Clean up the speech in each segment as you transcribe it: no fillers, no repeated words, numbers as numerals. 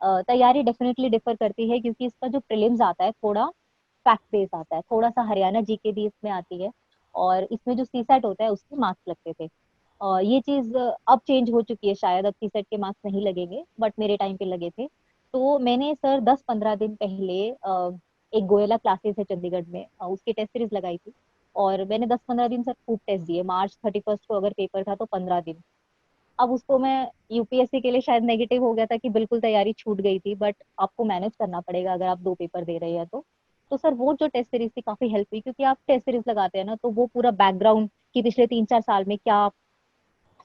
तैयारी definitely differ करती है, क्योंकि इसका जो प्रीलिम्स आता है थोड़ा फैक्ट बेस आता है, थोड़ा सा हरियाणा जीके भी इसमें आती है, और इसमें जो सीसेट होता है उसके मार्क्स लगते थे। ये चीज अब चेंज हो चुकी है, शायद अब सीसेट के मार्क्स नहीं लगेंगे, बट मेरे टाइम पे लगे थे। तो मैंने सर 10-15 दिन पहले एक गोयला क्लासेस है चंडीगढ़ में, उसकी टेस्ट सीरीज लगाई थी, और मैंने 10-15 दिन सर खूब टेस्ट दिए। मार्च 31 को अगर पेपर था तो 15 दिन। अब उसको मैं यूपीएससी के लिए शायद नेगेटिव हो गया था कि बिल्कुल तैयारी छूट गई थी, बट आपको मैनेज करना पड़ेगा अगर आप 2 पेपर दे रहे हैं तो सर वो जो टेस्ट सीरीज थी काफी हेल्प हुई, क्योंकि आप टेस्ट सीरीज लगाते हैं ना तो वो पूरा बैकग्राउंड कि पिछले 3-4 साल में क्या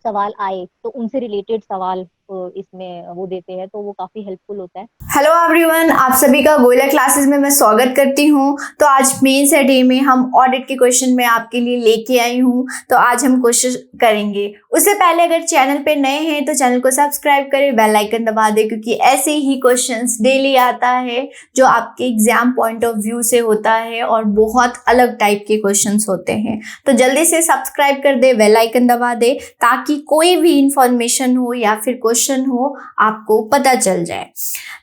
सवाल आए तो उनसे रिलेटेड सवाल इसमें वो देते हैं, तो वो काफी हेल्पफुल होता है। हेलो एवरीवन, आप सभी का गोयला क्लासेस में मैं स्वागत करती हूं। तो आज मेन सेट में हम ऑडिट के क्वेश्चन में आपके लिए लेके आई हूं। तो आज हम कोशिश करेंगे। उससे पहले अगर चैनल पे नए हैं तो चैनल को सब्सक्राइब करें, बेल आइकन दबा दें, क्योंकि ऐसे ही क्वेश्चंस डेली आता है जो आपके एग्जाम पॉइंट ऑफ व्यू से होता है और बहुत अलग टाइप के क्वेश्चंस होते हैं। तो जल्दी से सब्सक्राइब कर दे, बेल आइकन दबा दे, ताकि कोई भी इंफॉर्मेशन हो या फिर क्वेश्चन हो आपको पता चल जाए।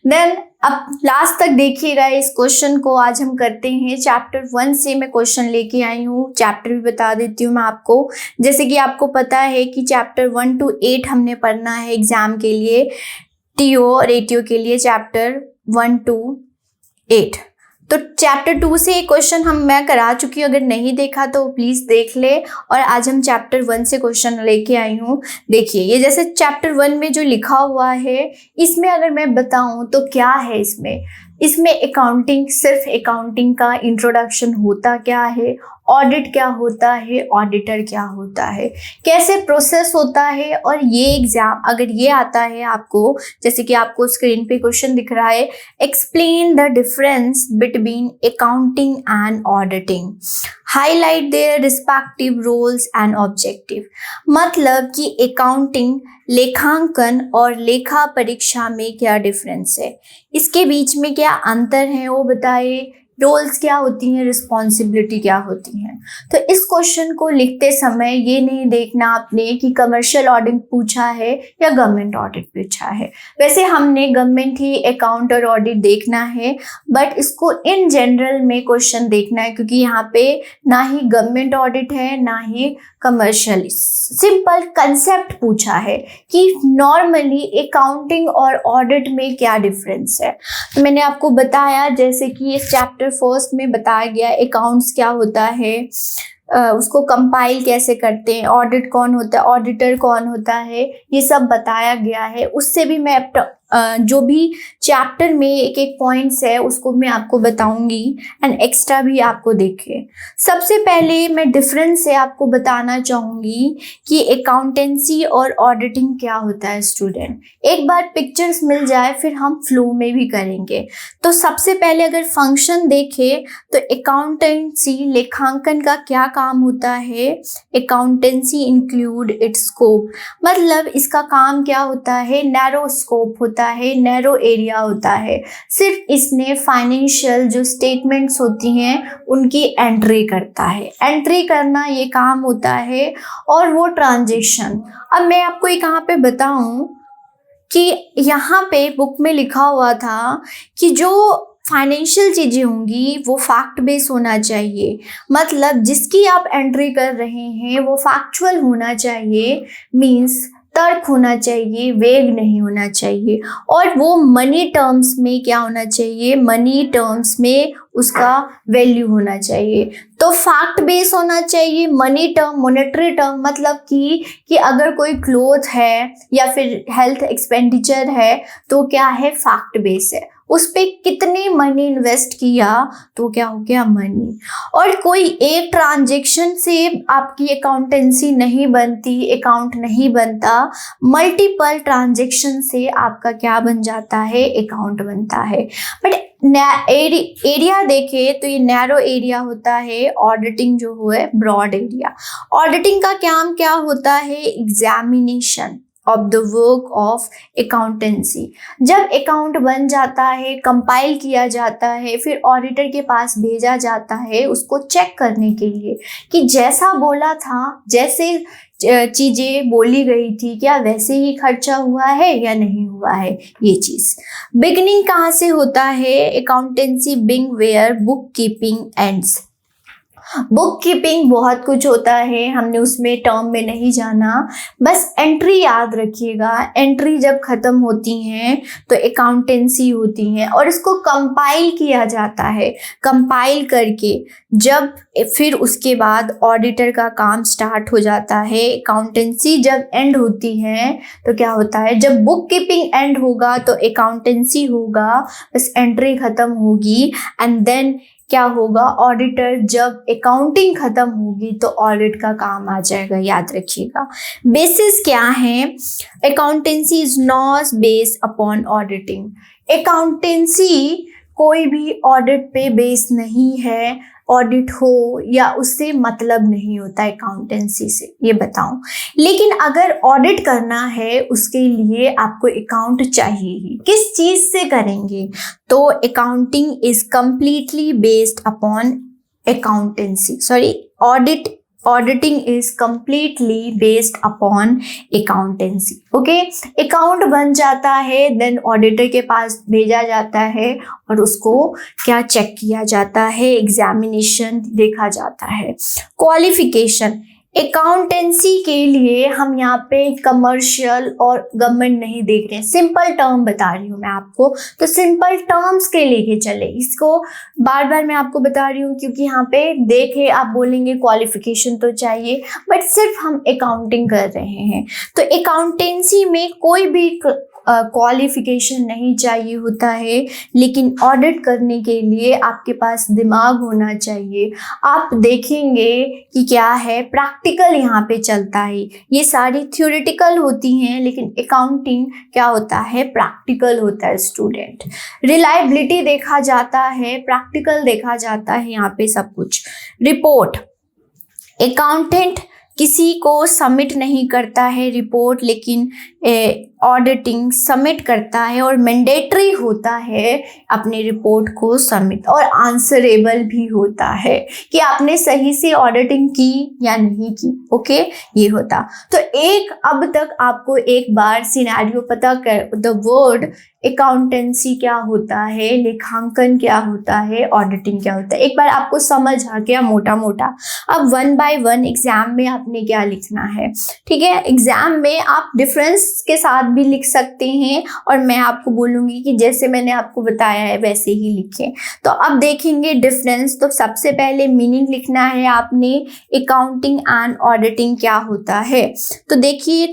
देन अब लास्ट तक देखिएगा इस क्वेश्चन को। आज हम करते हैं चैप्टर 1 से मैं क्वेश्चन लेके आई हूँ। चैप्टर भी बता देती हूँ मैं आपको। जैसे कि आपको पता है कि चैप्टर 1 to 8 हमने पढ़ना है एग्जाम के लिए, टीओ और एटीओ के लिए चैप्टर 1 to 8। तो चैप्टर 2 से एक क्वेश्चन मैं करा चुकी हूँ, अगर नहीं देखा तो प्लीज देख ले। और आज हम चैप्टर 1 से क्वेश्चन लेके आई हूँ। देखिए, ये जैसे चैप्टर 1 में जो लिखा हुआ है, इसमें अगर मैं बताऊं तो क्या है इसमें अकाउंटिंग, सिर्फ अकाउंटिंग का इंट्रोडक्शन होता क्या है, ऑडिट क्या होता है, ऑडिटर क्या होता है, कैसे प्रोसेस होता है। और ये एग्जाम अगर ये आता है आपको, जैसे कि आपको स्क्रीन पे क्वेश्चन दिख रहा है, explain the difference between accounting and auditing, highlight their respective roles and objective. मतलब कि अकाउंटिंग, लेखांकन और लेखा परीक्षा में क्या डिफरेंस है, इसके बीच में क्या अंतर है वो बताए, रोल्स क्या होती हैं, रिस्पॉन्सिबिलिटी क्या होती हैं। तो इस क्वेश्चन को लिखते समय ये नहीं देखना आपने कि कमर्शियल ऑडिट पूछा है या गवर्नमेंट ऑडिट पूछा है। वैसे हमने गवर्नमेंट ही अकाउंट और ऑडिट देखना है, बट इसको इन जनरल में क्वेश्चन देखना है, क्योंकि यहाँ पे ना ही गवर्नमेंट ऑडिट है ना ही कमर्शियल। सिंपल कंसेप्ट पूछा है कि नॉर्मली अकाउंटिंग और ऑडिट में क्या डिफरेंस है। तो मैंने आपको बताया, जैसे कि इस चैप्टर 1 में बताया गया अकाउंट्स क्या होता है, उसको कंपाइल कैसे करते हैं, ऑडिट कौन होता है, ऑडिटर कौन होता है, ये सब बताया गया है। उससे भी मैं जो भी चैप्टर में एक एक पॉइंट्स है उसको मैं आपको बताऊंगी, एंड एक्स्ट्रा भी आपको देखे। सबसे पहले मैं डिफरेंस से आपको बताना चाहूँगी कि अकाउंटेंसी और ऑडिटिंग क्या होता है। स्टूडेंट, एक बार पिक्चर्स मिल जाए फिर हम फ्लो में भी करेंगे। तो सबसे पहले अगर फंक्शन देखें तो अकाउंटेंसी, लेखांकन का क्या काम होता है, अकाउंटेंसी इंक्लूड इट्स स्कोप, मतलब इसका काम क्या होता है, नैरो स्कोप होता है, नैरो एरिया होता है। सिर्फ इसने फाइनेंशियल जो स्टेटमेंट्स होती हैं उनकी एंट्री करता है, एंट्री करना ये काम होता है, और वो ट्रांजेक्शन। अब मैं आपको एक यहाँ पे बताऊं कि यहाँ पे बुक में लिखा हुआ था कि जो फाइनेंशियल चीजें होंगी वो फैक्ट बेस होना चाहिए, मतलब जिसकी आप एंट्री कर रहे हैं वो फैक्चुअल होना चाहिए, मींस तर्क होना चाहिए, वेग नहीं होना चाहिए। और वो मनी टर्म्स में क्या होना चाहिए, मनी टर्म्स में उसका वैल्यू होना चाहिए। तो फैक्ट बेस होना चाहिए, मनी टर्म, मॉनेटरी टर्म, मतलब कि अगर कोई क्लोथ है या फिर हेल्थ एक्सपेंडिचर है तो क्या है, फैक्ट बेस है, उस पे कितने मनी इन्वेस्ट किया तो क्या हो गया, मनी। और कोई एक ट्रांजेक्शन से आपकी अकाउंटेंसी नहीं बनती, अकाउंट नहीं बनता, मल्टीपल ट्रांजेक्शन से आपका क्या बन जाता है, अकाउंट बनता है। बट एरिया देखे तो ये नैरो एरिया होता है, ऑडिटिंग जो है ब्रॉड एरिया। ऑडिटिंग का काम क्या होता है, examination of the work of accountancy. जब अकाउंट बन जाता है, कंपाइल किया जाता है, फिर ऑडिटर के पास भेजा जाता है उसको चेक करने के लिए कि जैसा बोला था, जैसे चीजें बोली गई थी क्या वैसे ही खर्चा हुआ है या नहीं हुआ है, ये चीज। बिगनिंग कहाँ से होता है? Accountancy being where book keeping ends. Book keeping बहुत कुछ होता है, हमने उसमें टर्म में नहीं जाना, बस एंट्री याद रखिएगा। एंट्री जब खत्म होती हैं तो अकाउंटेंसी होती है और इसको कंपाइल किया जाता है। कंपाइल करके जब फिर उसके बाद ऑडिटर का काम स्टार्ट हो जाता है। अकाउंटेंसी जब एंड होती है तो क्या होता है, जब बुक कीपिंग एंड होगा तो अकाउंटेंसी होगा, बस एंट्री खत्म होगी एंड देन क्या होगा, ऑडिटर जब अकाउंटिंग खत्म होगी तो ऑडिट का काम आ जाएगा, याद रखिएगा। बेसिस क्या है? Accountancy is not based upon auditing. Accountancy कोई भी ऑडिट पे बेस नहीं है, ऑडिट हो या उससे मतलब नहीं होता अकाउंटेंसी से, ये बताऊं। लेकिन अगर ऑडिट करना है उसके लिए आपको अकाउंट चाहिए ही। किस चीज से करेंगे? तो accounting is completely based upon accountancy, sorry auditing is completely based upon accountancy. Okay, account बन जाता है, देन ऑडिटर के पास भेजा जाता है और उसको क्या चेक किया जाता है, एग्जामिनेशन देखा जाता है। क्वालिफिकेशन, अकाउंटेंसी के लिए हम यहाँ पे कमर्शियल और गवर्नमेंट नहीं देख रहे हैं, सिंपल टर्म बता रही हूँ मैं आपको, तो सिंपल टर्म्स के लेके चले। इसको बार बार मैं आपको बता रही हूँ क्योंकि यहाँ पे देखे आप बोलेंगे क्वालिफिकेशन तो चाहिए, बट सिर्फ हम अकाउंटिंग कर रहे हैं तो अकाउंटेंसी में कोई भी क्वालिफिकेशन नहीं चाहिए होता है। लेकिन ऑडिट करने के लिए आपके पास दिमाग होना चाहिए। आप देखेंगे कि क्या है, प्रैक्टिकल यहाँ पे चलता है। ये सारी थ्योरेटिकल होती हैं लेकिन अकाउंटिंग क्या होता है, प्रैक्टिकल होता है स्टूडेंट। रिलायबिलिटी देखा जाता है, प्रैक्टिकल देखा जाता है यहाँ पे सब कुछ। रिपोर्ट, अकाउंटेंट किसी को सबमिट नहीं करता है रिपोर्ट, लेकिन ऑडिटिंग सबमिट करता है और मैंडेटरी होता है अपने रिपोर्ट को सबमिट, और आंसरेबल भी होता है कि आपने सही से ऑडिटिंग की या नहीं की। ओके, ये होता। तो अब तक आपको एक बार सिनेरियो पता कर, द वर्ड अकाउंटेंसी क्या होता है, लेखांकन क्या होता है, ऑडिटिंग क्या होता है, एक बार आपको समझ आ गया मोटा मोटा। अब 1 बाय 1 एग्जाम में आपने क्या लिखना है, ठीक है। एग्जाम में आप डिफरेंस के साथ भी लिख सकते हैं और मैं आपको बोलूँगी कि जैसे मैंने आपको बताया है वैसे ही लिखें। तो अब देखेंगे डिफरेंस। तो सबसे पहले मीनिंग लिखना है आपने, अकाउंटिंग एंड ऑडिटिंग क्या होता है। तो देखिए,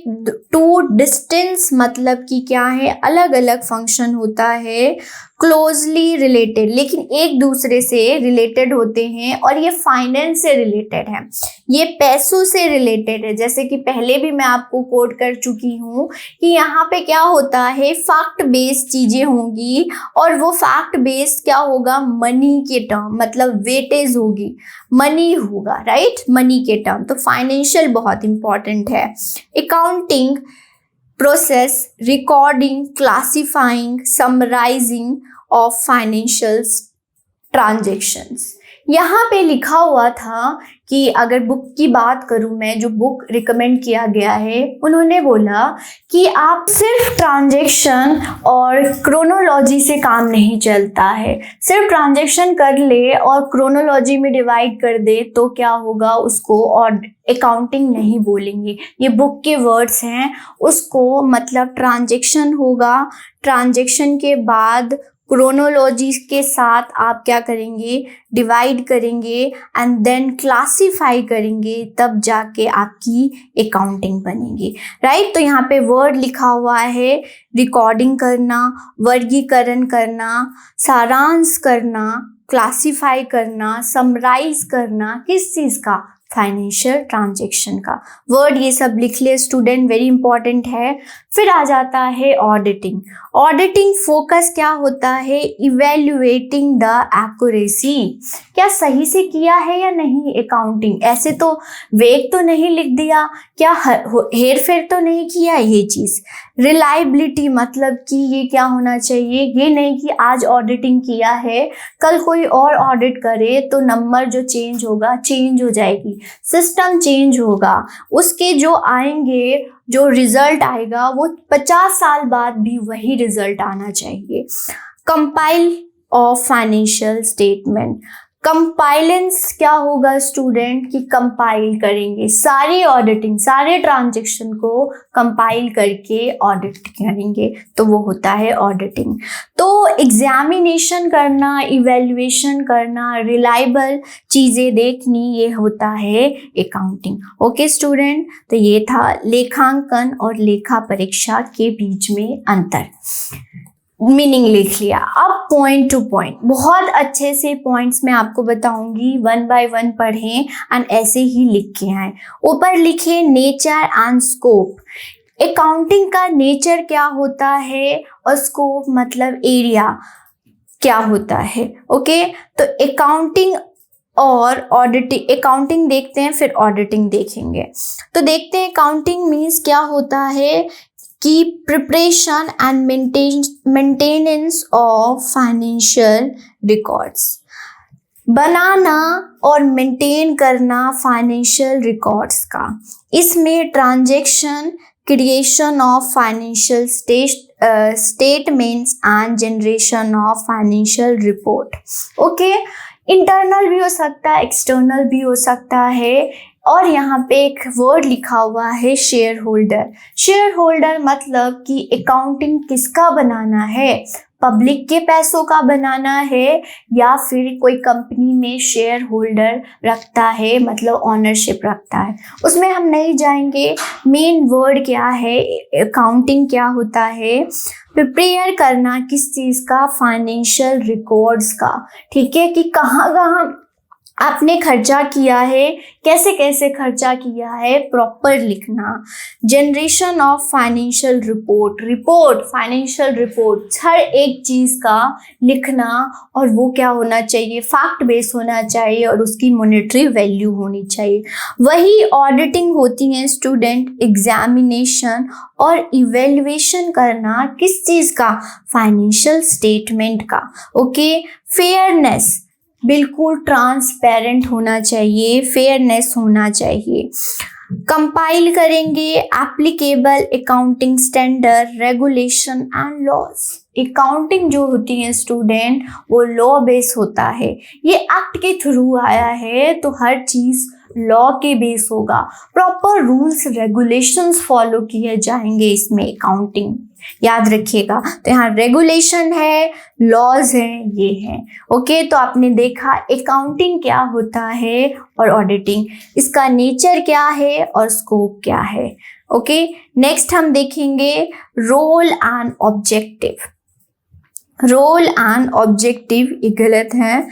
टू डिस्टेंस मतलब कि क्या है, अलग अलग फंक्शन होता है, क्लोजली रिलेटेड, लेकिन एक दूसरे से रिलेटेड होते हैं और ये फाइनेंस से रिलेटेड है, ये पैसों से रिलेटेड है। जैसे कि पहले भी मैं आपको कोट कर चुकी हूँ कि यहाँ पे क्या होता है, फैक्ट बेस्ड चीजें होंगी और वो फैक्ट बेस्ड क्या होगा, मनी के टर्म, मतलब वेटेज होगी, मनी होगा, राइट, मनी के टर्म। तो फाइनेंशियल बहुत इंपॉर्टेंट है। Accounting process recording, classifying, summarizing of financial transactions। यहाँ पे लिखा हुआ था कि अगर बुक की बात करूँ मैं, जो बुक रिकमेंड किया गया है, उन्होंने बोला कि आप सिर्फ ट्रांजैक्शन और क्रोनोलॉजी से काम नहीं चलता है। सिर्फ ट्रांजैक्शन कर ले और क्रोनोलॉजी में डिवाइड कर दे तो क्या होगा, उसको और अकाउंटिंग नहीं बोलेंगे। ये बुक के वर्ड्स हैं, उसको मतलब ट्रांजैक्शन होगा, ट्रांजैक्शन के बाद क्रोनोलॉजी के साथ आप क्या करेंगे, डिवाइड करेंगे एंड देन क्लासीफाई करेंगे, तब जाके आपकी अकाउंटिंग बनेगी, राइट। तो यहाँ पे वर्ड लिखा हुआ है, रिकॉर्डिंग करना, वर्गीकरण करना, सारांश करना, क्लासीफाई करना, समराइज करना, किस चीज़ का, फाइनेंशियल ट्रांजैक्शन का। वर्ड ये सब लिख ले स्टूडेंट, वेरी इंपॉर्टेंट है। फिर आ जाता है ऑडिटिंग। ऑडिटिंग फोकस क्या होता है, इवेल्युएटिंग द एक्यूरेसी, क्या सही से किया है या नहीं अकाउंटिंग, ऐसे तो वेग तो नहीं लिख दिया, क्या हेर फेर तो नहीं किया ये चीज। रिलायबिलिटी मतलब कि ये क्या होना चाहिए, ये नहीं कि आज ऑडिटिंग किया है कल कोई और ऑडिट करे तो नंबर जो चेंज होगा चेंज हो जाएगी, सिस्टम चेंज होगा, उसके जो आएंगे जो रिजल्ट आएगा वो 50 साल बाद भी वही रिजल्ट आना चाहिए। Compile of financial statement, compliance क्या होगा स्टूडेंट की कंपाइल करेंगे सारी ऑडिटिंग, सारे ट्रांजेक्शन को कंपाइल करके ऑडिट करेंगे तो वो होता है ऑडिटिंग। तो एग्जामिनेशन करना, इवैल्यूएशन करना, रिलायबल चीज़ें देखनी, ये होता है अकाउंटिंग। ओके स्टूडेंट, तो ये था लेखांकन और लेखा परीक्षा के बीच में अंतर, मीनिंग लिख लिया। अब पॉइंट टू पॉइंट बहुत अच्छे से पॉइंट्स मैं आपको बताऊंगी, 1 बाय 1 पढ़ें एंड ऐसे ही लिख के आए। ऊपर लिखे नेचर एंड स्कोप, अकाउंटिंग का नेचर क्या होता है और स्कोप मतलब एरिया क्या होता है। ओके, तो अकाउंटिंग और ऑडिटिंग, अकाउंटिंग देखते हैं फिर ऑडिटिंग देखेंगे। तो देखते हैं अकाउंटिंग मीन्स क्या होता है कि preparation and maintenance of financial records, बनाना और मेंटेन करना फाइनेंशियल रिकॉर्ड्स का। इसमें transaction, creation of financial statements and generation of financial report. Okay, internal भी हो सकता है, एक्सटर्नल भी हो सकता है। और यहाँ पे एक वर्ड लिखा हुआ है शेयर होल्डर। शेयर होल्डर मतलब कि अकाउंटिंग किसका बनाना है, पब्लिक के पैसों का बनाना है या फिर कोई कंपनी में शेयर होल्डर रखता है मतलब ऑनरशिप रखता है, उसमें हम नहीं जाएंगे। मेन वर्ड क्या है, अकाउंटिंग क्या होता है, प्रिपेयर करना किस चीज़ का, फाइनेंशियल रिकॉर्ड्स का। ठीक है, कि कहाँ कहाँ आपने खर्चा किया है, कैसे कैसे खर्चा किया है, प्रॉपर लिखना। Generation of financial report financial report, हर एक चीज़ का लिखना और वो क्या होना चाहिए, फैक्ट बेस होना चाहिए और उसकी मॉनेटरी वैल्यू होनी चाहिए। वही ऑडिटिंग होती है स्टूडेंट, एग्जामिनेशन और इवेल्युएशन करना किस चीज़ का, फाइनेंशियल स्टेटमेंट का। ओके, फेयरनेस, बिल्कुल ट्रांसपेरेंट होना चाहिए, फेयरनेस होना चाहिए। कंपाइल करेंगे applicable accounting standard, regulation and laws. Accounting जो होती है स्टूडेंट वो लॉ बेस होता है, ये एक्ट के थ्रू आया है तो हर चीज़ लॉ के बेस होगा, प्रॉपर रूल्स रेगुलेशंस फॉलो किए जाएंगे इसमें, अकाउंटिंग याद रखिएगा। तो यहाँ रेगुलेशन है, लॉज हैं, ये हैं। ओके, तो आपने देखा अकाउंटिंग क्या होता है और ऑडिटिंग, इसका नेचर क्या है और स्कोप क्या है। ओके, नेक्स्ट हम देखेंगे role and objective. Role and objective ये गलत है,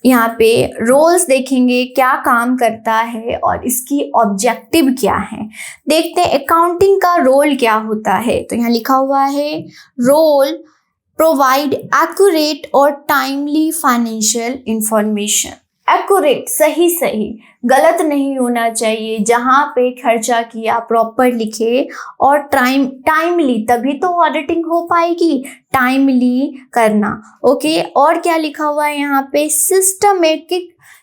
यहाँ पे रोल्स देखेंगे क्या काम करता है और इसकी ऑब्जेक्टिव क्या है। देखते हैं अकाउंटिंग का रोल क्या होता है। तो यहाँ लिखा हुआ है रोल प्रोवाइड एक्यूरेट और टाइमली फाइनेंशियल इंफॉर्मेशन। एक्यूरेट, सही सही, गलत नहीं होना चाहिए, जहाँ पे खर्चा किया प्रॉपर लिखे और टाइमली, तभी तो ऑडिटिंग हो पाएगी, टाइमली करना। ओके, और क्या लिखा हुआ है यहाँ पे,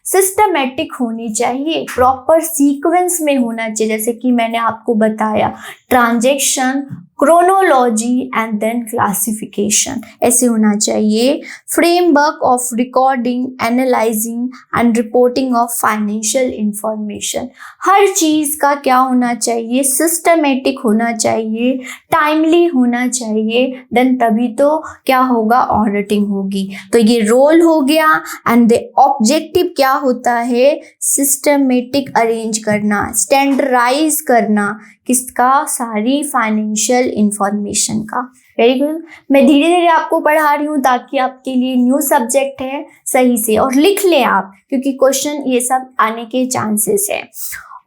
सिस्टमेटिक होनी चाहिए, प्रॉपर सीक्वेंस में होना चाहिए, जैसे कि मैंने आपको बताया transaction, chronology and then classification, ऐसे होना चाहिए। Framework of recording, analysing and reporting of financial information, हर चीज़ का क्या होना चाहिए, सिस्टमेटिक होना चाहिए, टाइमली होना चाहिए, देन तभी तो क्या होगा, ऑडिटिंग होगी। तो ये रोल हो गया एंड द ऑब्जेक्टिव क्या होता है, सिस्टमेटिक अरेंज करना, स्टैंडर्डाइज करना, किसका, सारी फाइनेंशियल इंफॉर्मेशन का। वेरी गुड, मैं धीरे धीरे आपको पढ़ा रही हूँ ताकि आपके लिए न्यू सब्जेक्ट है, सही से और लिख लें आप, क्योंकि क्वेश्चन ये सब आने के चांसेस है।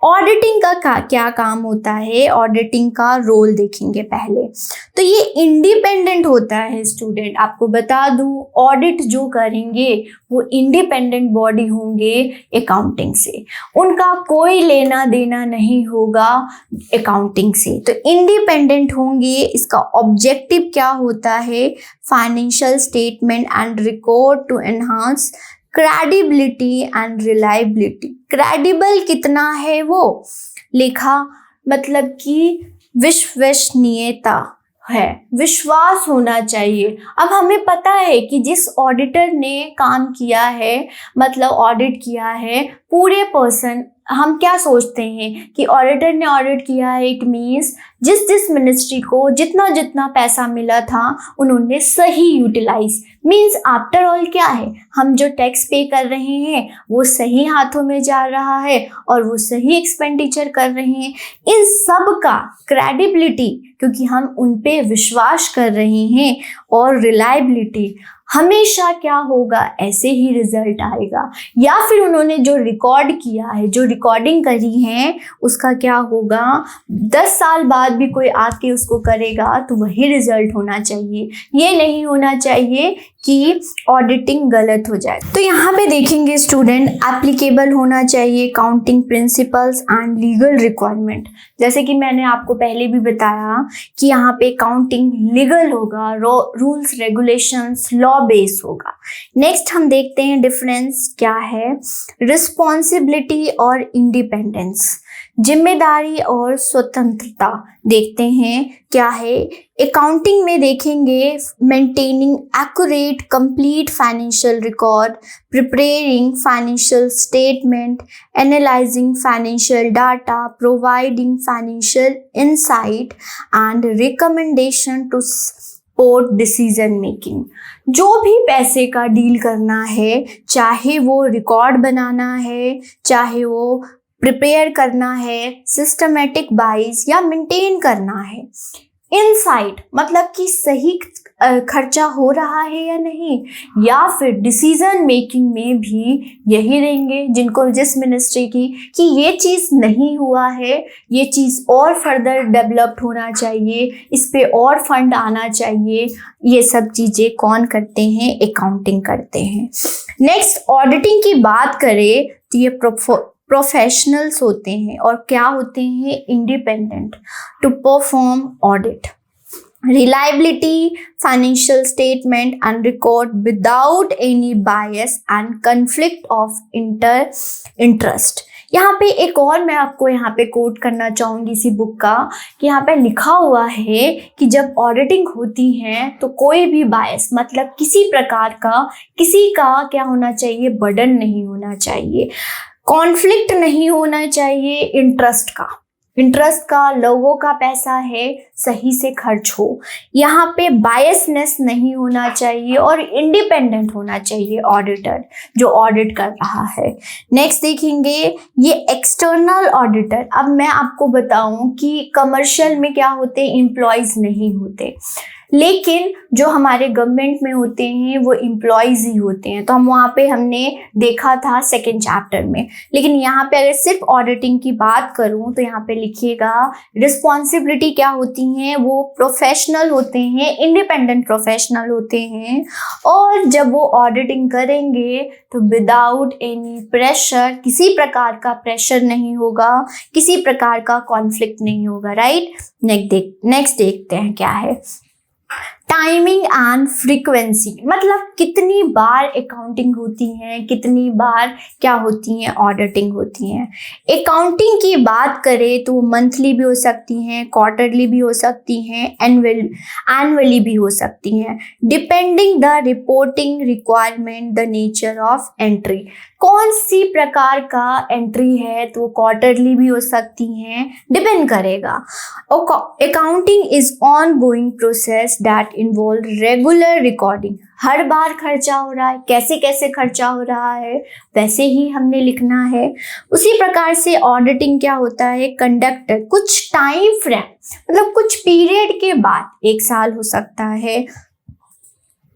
ऑडिटिंग का क्या काम होता है, ऑडिटिंग का रोल देखेंगे पहले। तो ये इंडिपेंडेंट होता है स्टूडेंट, आपको बता दूं ऑडिट जो करेंगे वो इंडिपेंडेंट बॉडी होंगे अकाउंटिंग से, उनका कोई लेना देना नहीं होगा अकाउंटिंग से, तो इंडिपेंडेंट होंगे। इसका ऑब्जेक्टिव क्या होता है, financial statement and record to enhance credibility and reliability. Credible कितना है वो लिखा, मतलब कि विश्वसनीयता है, विश्वास होना चाहिए। अब हमें पता है कि जिस ऑडिटर ने काम किया है, मतलब ऑडिट किया है, पूरे पर्सन, हम क्या सोचते हैं कि ऑडिटर ने ऑडिट किया है, इट मीन्स जिस मिनिस्ट्री को जितना जितना पैसा मिला था उन्होंने सही यूटिलाइज, मीन्स आफ्टर ऑल क्या है, हम जो टैक्स पे कर रहे हैं वो सही हाथों में जा रहा है और वो सही एक्सपेंडिचर कर रहे हैं। इन सब का क्रेडिबिलिटी, क्योंकि हम उन पे विश्वास कर रहे हैं, और रिलायबिलिटी, हमेशा क्या होगा, ऐसे ही रिजल्ट आएगा। या फिर उन्होंने जो रिकॉर्ड किया है, जो रिकॉर्डिंग करी है, उसका क्या होगा, 10 साल बाद भी कोई आके उसको करेगा तो वही रिजल्ट होना चाहिए। ये नहीं होना चाहिए कि ऑडिटिंग गलत हो जाए। तो यहाँ पे देखेंगे स्टूडेंट, एप्लीकेबल होना चाहिए counting principles and legal requirement. जैसे कि मैंने आपको पहले भी बताया कि यहाँ पे काउंटिंग लीगल होगा, रूल्स रेगुलेशंस लॉ बेस होगा। नेक्स्ट हम देखते हैं डिफरेंस क्या है, रिस्पॉन्सिबिलिटी और इंडिपेंडेंस, जिम्मेदारी और स्वतंत्रता देखते हैं क्या है। अकाउंटिंग में देखेंगे maintaining accurate complete financial record, preparing financial statement, analysing financial data, providing financial insight and recommendation to support decision making. जो भी पैसे का डील करना है, चाहे वो रिकॉर्ड बनाना है, चाहे वो प्रिपेयर करना है, सिस्टमेटिक वाइज या मेंटेन करना है। इनसाइट मतलब कि सही खर्चा हो रहा है या नहीं, या फिर डिसीजन मेकिंग में भी यही रहेंगे जिनको जिस मिनिस्ट्री की कि ये चीज़ नहीं हुआ है, ये चीज़ और फर्दर डेवलप्ड होना चाहिए, इस पे और फंड आना चाहिए। ये सब चीज़ें कौन करते हैं, अकाउंटिंग करते हैं। नेक्स्ट ऑडिटिंग की बात करें तो ये प्रोफेशनल्स होते हैं और क्या होते हैं, independent to perform audit, reliability, financial statement and record without any bias and conflict of interest। यहाँ पे एक और मैं आपको यहाँ पे कोट करना चाहूँगी इसी बुक का, कि यहाँ पे लिखा हुआ है कि जब ऑडिटिंग होती है तो कोई भी बायस, मतलब किसी प्रकार का किसी का क्या होना चाहिए, बर्डन नहीं होना चाहिए, कॉन्फ्लिक्ट नहीं होना चाहिए इंटरेस्ट का, लोगों का पैसा है, सही से खर्च हो। यहाँ पे बायसनेस नहीं होना चाहिए और इंडिपेंडेंट होना चाहिए ऑडिटर जो ऑडिट कर रहा है। नेक्स्ट देखेंगे ये एक्सटर्नल ऑडिटर। अब मैं आपको बताऊं कि कमर्शियल में क्या होते हैं, एम्प्लॉयज नहीं होते, लेकिन जो हमारे गवर्नमेंट में होते हैं वो एम्प्लॉयज ही होते हैं। तो हम वहाँ पे हमने देखा था सेकेंड चैप्टर में। लेकिन यहाँ पे अगर सिर्फ ऑडिटिंग की बात करूँ तो यहाँ पे लिखिएगा रिस्पॉन्सिबिलिटी क्या होती हैं, वो प्रोफेशनल होते हैं, इंडिपेंडेंट प्रोफेशनल होते हैं, और जब वो ऑडिटिंग करेंगे तो विदाउट एनी प्रेशर, किसी प्रकार का प्रेशर नहीं होगा, किसी प्रकार का कॉन्फ्लिक्ट नहीं होगा। राइट, नेक्स्ट देखते हैं क्या है, टाइमिंग एंड फ्रीक्वेंसी, मतलब कितनी बार अकाउंटिंग होती है, कितनी बार क्या होती हैं, ऑडिटिंग होती हैं। अकाउंटिंग की बात करें तो मंथली भी हो सकती हैं, क्वार्टरली भी हो सकती हैं, एनुअली भी हो सकती हैं, depending the reporting requirement, the nature of entry. कौन सी प्रकार का एंट्री है तो वो क्वार्टरली भी हो सकती हैं, डिपेंड करेगा। Accounting is ongoing process that involve regular recording. हर बार खर्चा हो रहा है, कैसे कैसे खर्चा हो रहा है वैसे ही हमने लिखना है। उसी प्रकार से ऑडिटिंग क्या होता है, कंडक्टर कुछ टाइम फ्रेम, मतलब कुछ पीरियड के बाद, 1 साल हो सकता है,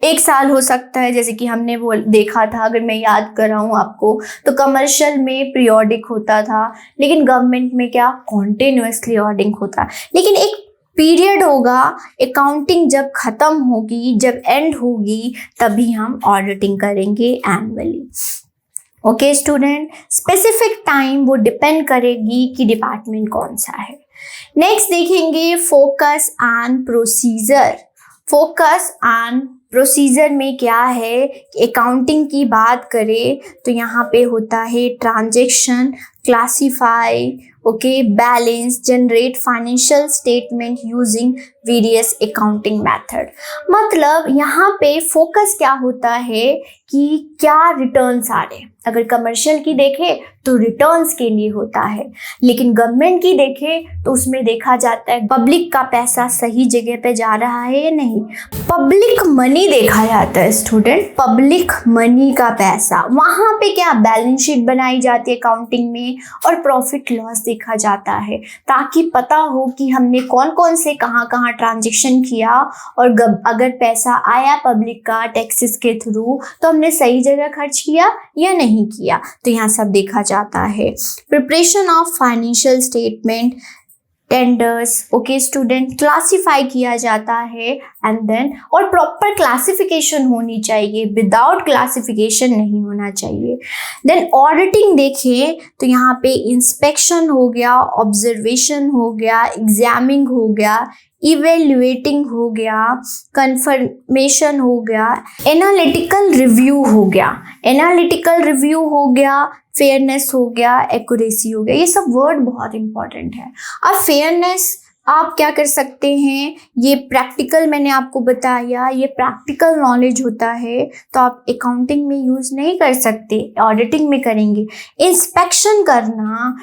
एक साल हो सकता है, जैसे कि हमने वो देखा था, अगर मैं याद कर रहा हूँ आपको, तो कमर्शियल में पीरियोडिक होता था, लेकिन गवर्नमेंट में क्या कॉन्टिन्यूसली ऑडिटिंग होता है। लेकिन एक पीरियड होगा, अकाउंटिंग जब खत्म होगी, जब एंड होगी, तभी हम ऑडिटिंग करेंगे annually. Okay student, specific time वो डिपेंड करेगी कि डिपार्टमेंट कौन सा है। नेक्स्ट देखेंगे focus and procedure. Focus and procedure में क्या है, अकाउंटिंग की बात करें तो यहाँ पे होता है transaction, classify, okay, balance, generate financial statement using various accounting method. मतलब यहाँ पे फोकस क्या होता है कि क्या रिटर्न्स आ रहे हैं। अगर कमर्शियल की देखें तो रिटर्न्स के लिए होता है, लेकिन गवर्नमेंट की देखें तो उसमें देखा जाता है पब्लिक का पैसा सही जगह पे जा रहा है या नहीं। पब्लिक मनी देखा जाता है स्टूडेंट, पब्लिक मनी का पैसा। वहाँ पे क्या बैलेंस शीट बनाई जाती है अकाउंटिंग में, और प्रॉफिट लॉस देखा जाता है, ताकि पता हो कि हमने कौन कौन से कहाँ कहाँ ट्रांजेक्शन किया, और अगर पैसा आया पब्लिक का टैक्सेस के थ्रू तो हमने सही जगह खर्च किया या नहीं किया। तो यहाँ सब देखा जाता है। Preparation of financial statement, tenders, okay student, classify किया जाता है एंड देन, और प्रॉपर क्लासिफिकेशन होनी चाहिए, विदाउट क्लासिफिकेशन नहीं होना चाहिए। देन ऑडिटिंग देखें तो यहाँ पे इंस्पेक्शन हो गया, ऑब्जर्वेशन हो गया, एग्जामिंग हो गया, इवेल्युएटिंग हो गया, कंफर्मेशन हो गया, एनालिटिकल रिव्यू हो गया, एनालिटिकल रिव्यू हो गया, फेयरनेस हो गया, एक्यूरेसी हो गया। ये सब वर्ड बहुत इंपॉर्टेंट है। अब फेयरनेस आप क्या कर सकते हैं, ये प्रैक्टिकल मैंने आपको बताया, ये प्रैक्टिकल नॉलेज होता है, तो आप अकाउंटिंग में यूज़ नहीं कर सकते, ऑडिटिंग में करेंगे। इंस्पेक्शन करना,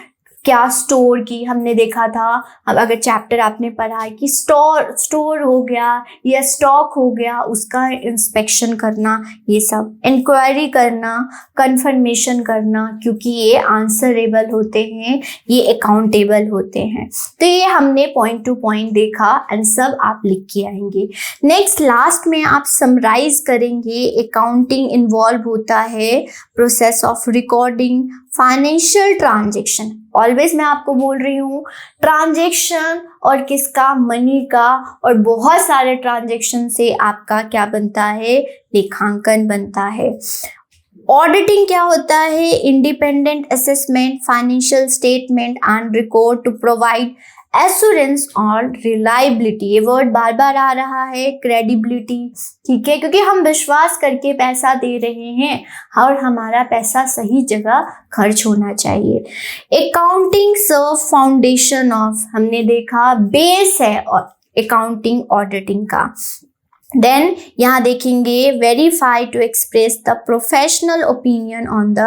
क्या स्टोर की हमने देखा था, अब अगर चैप्टर आपने पढ़ा है कि स्टोर हो गया या स्टॉक हो गया, उसका इंस्पेक्शन करना, ये सब इंक्वायरी करना, कंफर्मेशन करना, क्योंकि ये आंसरेबल होते हैं, ये अकाउंटेबल होते हैं। तो ये हमने पॉइंट टू पॉइंट देखा एंड सब आप लिख के आएंगे। नेक्स्ट लास्ट में आप समराइज करेंगे। अकाउंटिंग इन्वॉल्व होता है process of recording financial transaction. Always मैं आपको बोल रही हूँ, ट्रांजेक्शन और किसका, मनी का, और बहुत सारे ट्रांजेक्शन से आपका क्या बनता है, लेखांकन बनता है। ऑडिटिंग क्या होता है, independent assessment, financial statement and record to provide assurance और रिलायबिलिटी। ये वर्ड बार बार आ रहा है, क्रेडिबिलिटी, ठीक है, क्योंकि हम विश्वास करके पैसा दे रहे हैं और हमारा पैसा सही जगह खर्च होना चाहिए। अकाउंटिंग सर्व फाउंडेशन ऑफ, हमने देखा बेस है और अकाउंटिंग ऑडिटिंग का। देन यहाँ देखेंगे verify to express the professional opinion on the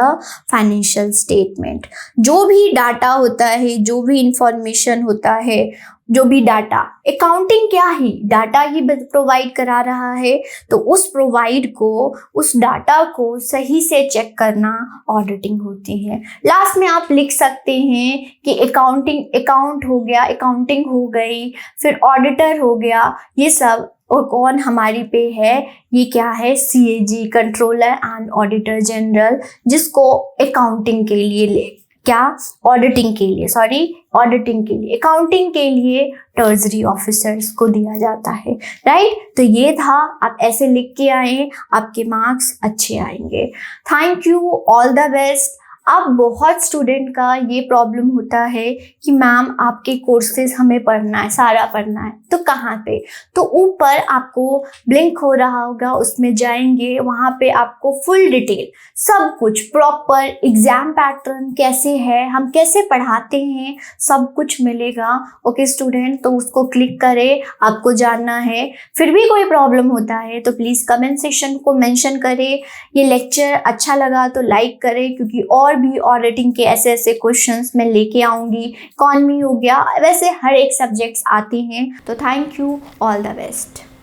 financial statement. जो भी डाटा होता है, जो भी इंफॉर्मेशन होता है, जो भी डाटा, अकाउंटिंग क्या ही डाटा ही प्रोवाइड करा रहा है, तो उस प्रोवाइड को, उस डाटा को सही से चेक करना ऑडिटिंग होती है। लास्ट में आप लिख सकते हैं कि अकाउंटिंग, अकाउंट हो गया, अकाउंटिंग हो गई, फिर ऑडिटर हो गया, ये सब, और कौन हमारी पे है, ये क्या है, CAG, controller and auditor general, जिसको अकाउंटिंग के लिए क्या, ऑडिटिंग के लिए, ऑडिटिंग के लिए, अकाउंटिंग के लिए ट्रेजरी ऑफिसर्स को दिया जाता है, राइट। तो ये था, आप ऐसे लिख के आए, आपके मार्क्स अच्छे आएंगे। Thank you, all the best. अब बहुत स्टूडेंट का ये प्रॉब्लम होता है कि मैम आपके कोर्सेज हमें पढ़ना है, सारा पढ़ना है, तो कहाँ पे, तो ऊपर आपको ब्लिंक हो रहा होगा, उसमें जाएंगे, वहाँ पे आपको फुल डिटेल सब कुछ, प्रॉपर एग्जाम पैटर्न कैसे है, हम कैसे पढ़ाते हैं, सब कुछ मिलेगा। ओके स्टूडेंट, तो उसको क्लिक करें, आपको जानना है। फिर भी कोई प्रॉब्लम होता है तो प्लीज़ कमेंट सेक्शन को मेंशन करें। ये लेक्चर अच्छा लगा तो लाइक करें, क्योंकि और भी ऑडिटिंग के ऐसे ऐसे क्वेश्चंस मैं लेके आऊंगी। इकॉनमी हो गया, वैसे हर एक सब्जेक्ट्स आती हैं। तो thank you, all the best.